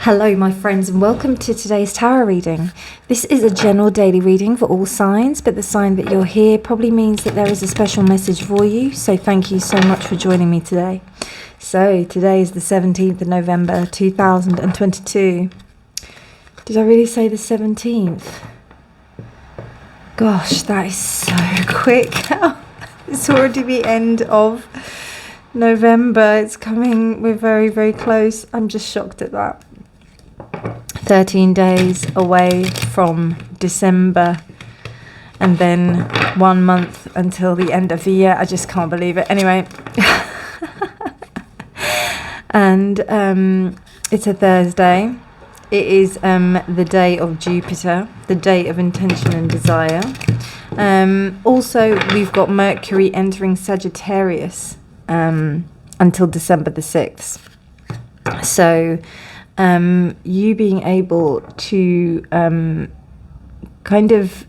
Hello, my friends, and welcome to today's tarot reading. This is a general daily reading for all signs, but the sign that you're here probably means that there is a special message for you, so thank you so much for joining me today. So, today is the 17th of November 2022. Did I really say the 17th? Gosh, that is so quick. It's already the end of November. It's coming, we're very, very close. I'm just shocked at that. 13 days away from December, and then 1 month until the end of the year. I just can't believe it. Anyway, and it's a Thursday. It is the day of Jupiter, the day of intention and desire. Also, we've got Mercury entering Sagittarius until December the 6th. So you being able to kind of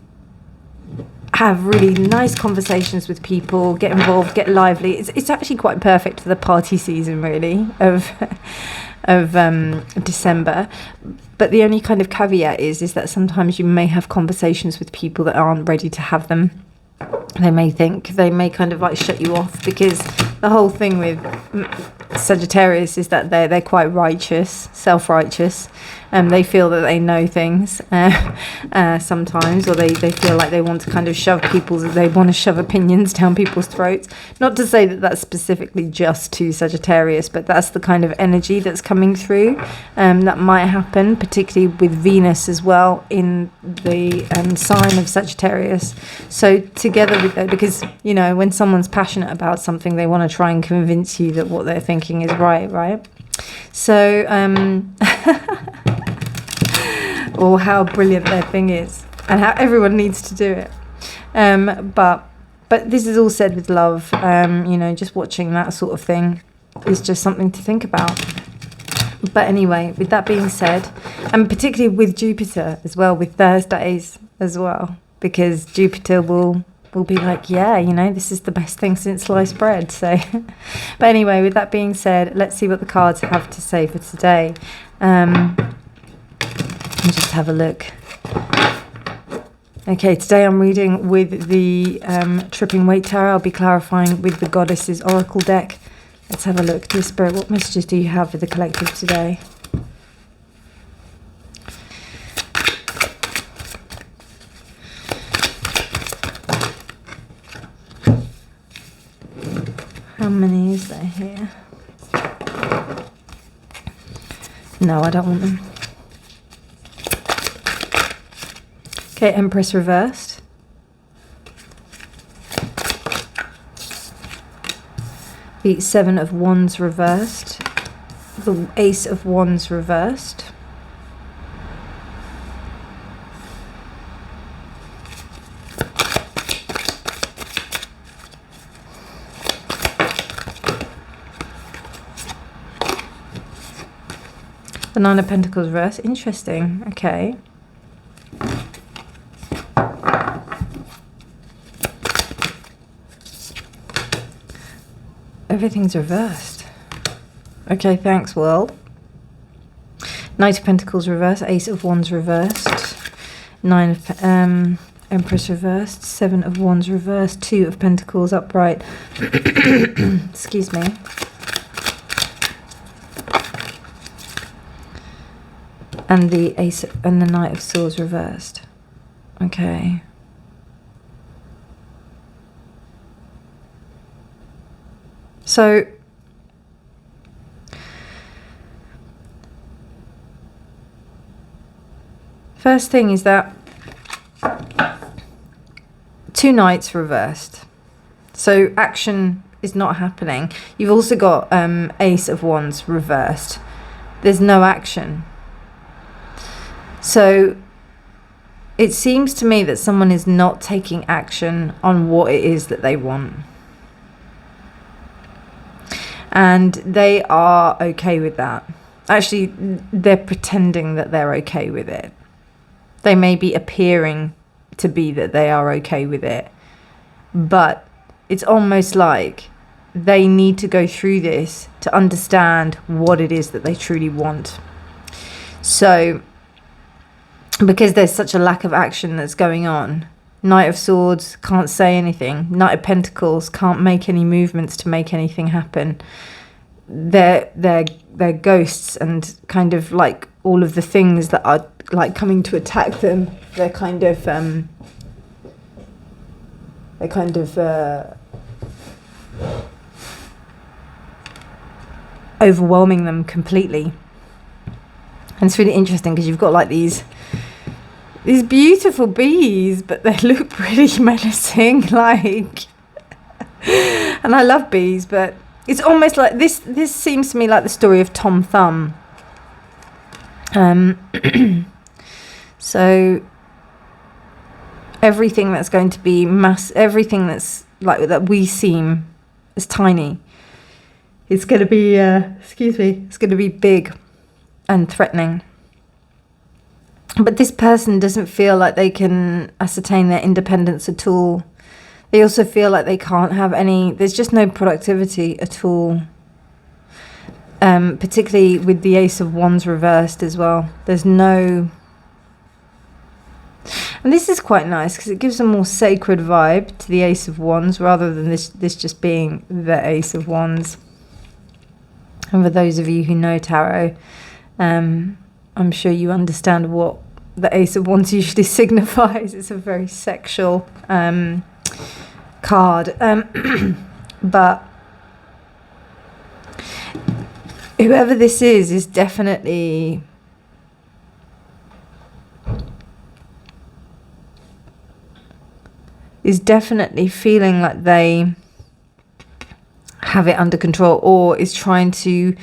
have really nice conversations with people, get involved, get lively. It's actually quite perfect for the party season, really, of December. But the only kind of caveat is that sometimes you may have conversations with people that aren't ready to have them. They may kind of like shut you off, because the whole thing with Sagittarius is that they're quite righteous, self-righteous, and they feel that they know things sometimes, or they feel like they want to kind of shove opinions down people's throats. Not to say that that's specifically just to Sagittarius, but that's the kind of energy that's coming through that might happen, particularly with Venus as well in the sign of Sagittarius. So together with that, because when someone's passionate about something, they want to try and convince you that what they're thinking is right? So or how brilliant their thing is, and how everyone needs to do it. But this is all said with love. Just watching that sort of thing is just something to think about. But anyway, with that being said, and particularly with Jupiter as well, with Thursdays as well, because Jupiter will be like, this is the best thing since sliced bread. So, but anyway, with that being said, let's see what the cards have to say for today. Let me just have a look. Okay, today I'm reading with the Tripping Weight Tarot. I'll be clarifying with the Goddesses Oracle deck. Let's have a look. Dear Spirit, what messages do you have for the collective today? How many is there here? No, I don't want them. Okay, Empress reversed. The Seven of Wands reversed. The Ace of Wands reversed. The Nine of Pentacles reversed. Interesting. Okay. Everything's reversed. Okay, thanks, world. Knight of Pentacles reversed. Ace of Wands reversed. Nine of Empress reversed. Seven of Wands reversed. Two of Pentacles upright. Excuse me. And the Ace and the Knight of Swords reversed. Okay. So, first thing is that two knights reversed. So action is not happening. You've also got Ace of Wands reversed. There's no action. So it seems to me that someone is not taking action on what it is that they want. And they are okay with that. Actually, they're pretending that they're okay with it. They may be appearing to be that they are okay with it. But it's almost like they need to go through this to understand what it is that they truly want. So because there's such a lack of action that's going on, Knight of Swords can't say anything. Knight of Pentacles can't make any movements to make anything happen. They're ghosts, and kind of like all of the things that are like coming to attack them, they're kind of overwhelming them completely. And it's really interesting because you've got like these beautiful bees, but they look pretty menacing, like, and I love bees, but it's almost like this seems to me like the story of Tom Thumb. So everything that's going to be everything that's like that we seem as tiny, it's going to be it's going to be big and threatening. But this person doesn't feel like they can ascertain their independence at all. They also feel like they can't have any, there's just no productivity at all. Particularly with the Ace of Wands reversed as well. There's no... And this is quite nice because it gives a more sacred vibe to the Ace of Wands rather than this just being the Ace of Wands. And for those of you who know tarot, I'm sure you understand what the Ace of Wands usually signifies. It's a very sexual card. But whoever this is definitely feeling like they have it under control, or is trying to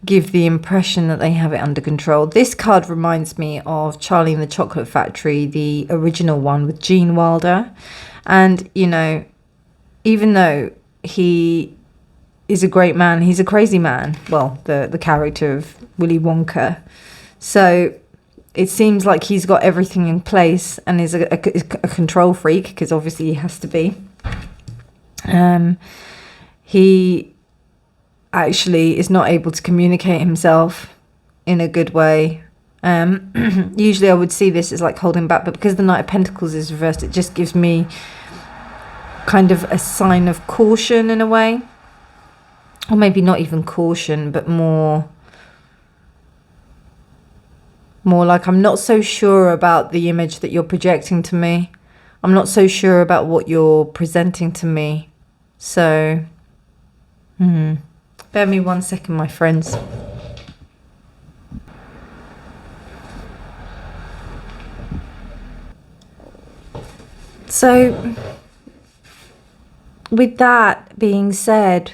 give the impression that they have it under control. This card reminds me of Charlie and the Chocolate Factory, the original one with Gene Wilder. And, you know, even though he is a great man, he's a crazy man. Well, the character of Willy Wonka. So it seems like he's got everything in place and is a control freak, because obviously he has to be. He actually is not able to communicate himself in a good way. Usually I would see this as like holding back, but because the Knight of Pentacles is reversed, it just gives me kind of a sign of caution in a way. Or maybe not even caution, but more like, I'm not so sure about the image that you're projecting to me. I'm not so sure about what you're presenting to me. So, bear me 1 second, my friends. So, with that being said,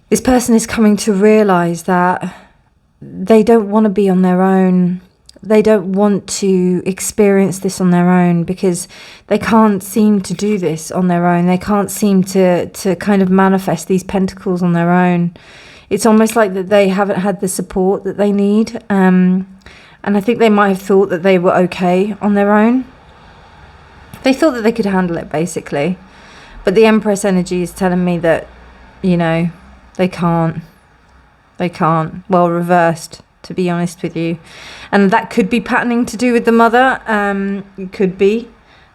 this person is coming to realize that they don't want to be on their own. They don't want to experience this on their own, because they can't seem to do this on their own. They can't seem to kind of manifest these pentacles on their own. It's almost like that they haven't had the support that they need. And I think they might have thought that they were okay on their own. They thought that they could handle it, basically. But the Empress energy is telling me that, you know, they can't. They can't. Well, reversed, to be honest with you. And that could be patterning to do with the mother. It could be.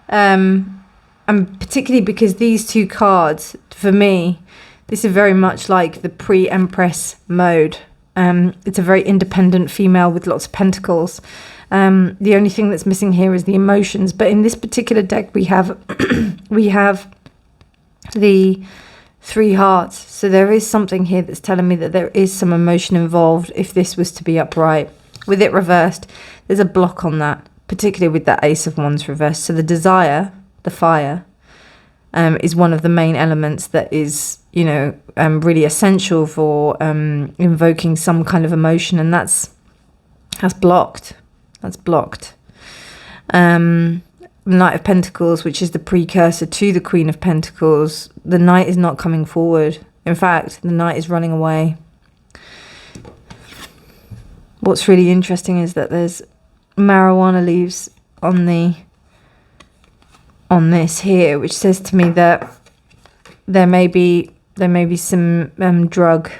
And particularly because these two cards, for me, this is very much like the pre-Empress mode. It's a very independent female with lots of pentacles. The only thing that's missing here is the emotions. But in this particular deck, we have the 3 hearts. So there is something here that's telling me that there is some emotion involved if this was to be upright. With it reversed, there's a block on that, particularly with that Ace of Wands reversed. So the desire, the fire, is one of the main elements that is, you know, really essential for invoking some kind of emotion, and that's blocked. That's blocked. Knight of Pentacles, which is the precursor to the Queen of Pentacles, the Knight is not coming forward. In fact, the Knight is running away. What's really interesting is that there's marijuana leaves on this here, which says to me that there may be some drug,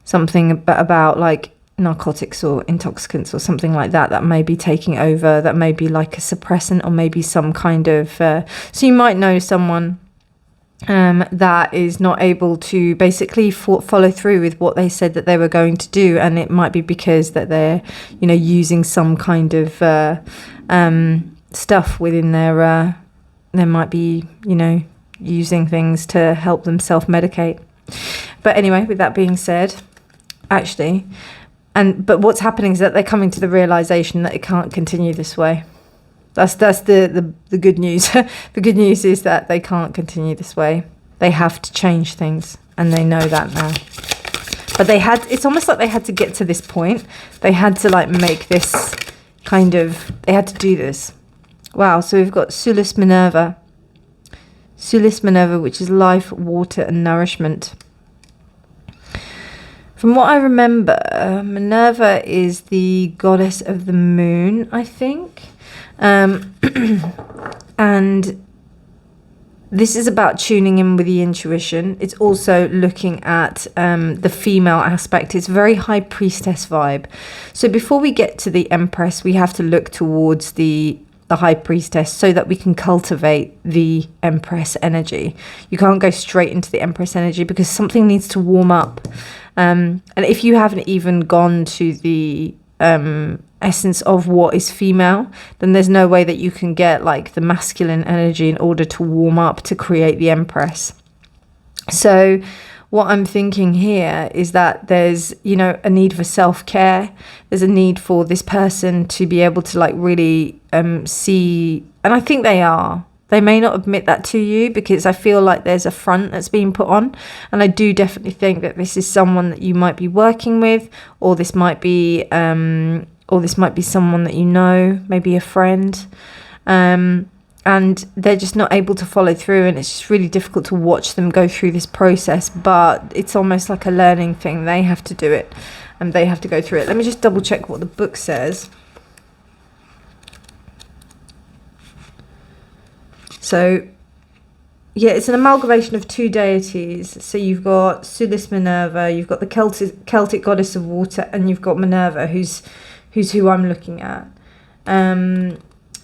something about like narcotics or intoxicants or something like that, that may be taking over, that may be like a suppressant, or maybe some kind of so you might know someone that is not able to basically follow through with what they said that they were going to do, and it might be because that they're, you know, using some kind of stuff within their they might be, you know, using things to help them self-medicate. But anyway, with that being said, actually, but what's happening is that they're coming to the realization that it can't continue this way. That's the good news. The good news is that they can't continue this way. They have to change things, and they know that now. But it's almost like they had to get to this point. They had to like make this kind of, they had to do this. Wow, so we've got Sulis Minerva. Sulis Minerva, which is life, water, and nourishment. From what I remember, Minerva is the goddess of the moon, I think. And this is about tuning in with the intuition. It's also looking at the female aspect. It's very high priestess vibe. So before we get to the Empress, we have to look towards the high priestess so that we can cultivate the Empress energy. You can't go straight into the Empress energy because something needs to warm up. And if you haven't even gone to the essence of what is female, then there's no way that you can get like the masculine energy in order to warm up to create the Empress. So what I'm thinking here is that there's, you know, a need for self-care. There's a need for this person to be able to like really see, and I think they are. They may not admit that to you because I feel like there's a front that's being put on. And I do definitely think that this is someone that you might be working with, or this might be someone that you know, maybe a friend. And they're just not able to follow through, and it's just really difficult to watch them go through this process. But it's almost like a learning thing. They have to do it, and they have to go through it. Let me just double check what the book says. So, yeah, it's an amalgamation of two deities. So you've got Sulis Minerva, you've got the Celtic goddess of water, and you've got Minerva, who's who I'm looking at.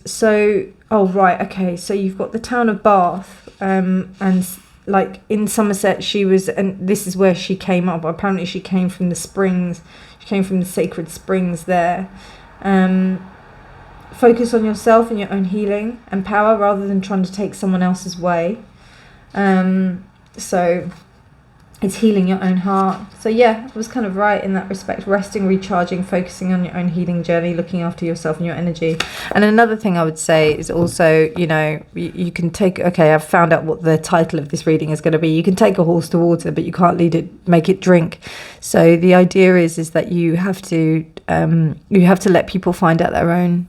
So, oh right, okay. So you've got the town of Bath, and like in Somerset, and this is where she came up. Apparently, she came from the springs. She came from the sacred springs there. Focus on yourself and your own healing and power rather than trying to take someone else's way. So it's healing your own heart. So yeah, I was kind of right in that respect. Resting, recharging, focusing on your own healing journey, looking after yourself and your energy. And another thing I would say is also, you know, you can take, okay, I've found out what the title of this reading is going to be. You can take a horse to water, but you can't make it drink. So the idea is that you have to let people find out their own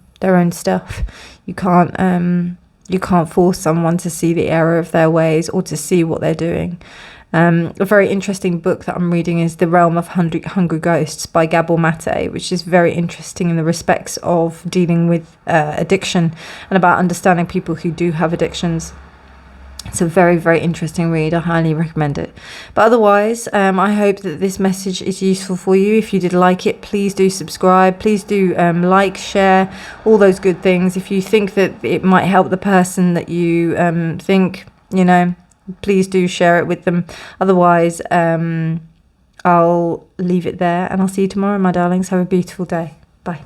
stuff. You can't force someone to see the error of their ways or to see what they're doing. A very interesting book that I'm reading is The Realm of Hungry Ghosts by Gabor Mate, which is very interesting in the respects of dealing with addiction and about understanding people who do have addictions. It's a very, very interesting read. I highly recommend it. But otherwise, I hope that this message is useful for you. If you did like it, please do subscribe. Please do like, share, all those good things. If you think that it might help the person that you think, you know, please do share it with them. Otherwise, I'll leave it there, and I'll see you tomorrow, my darlings. Have a beautiful day. Bye.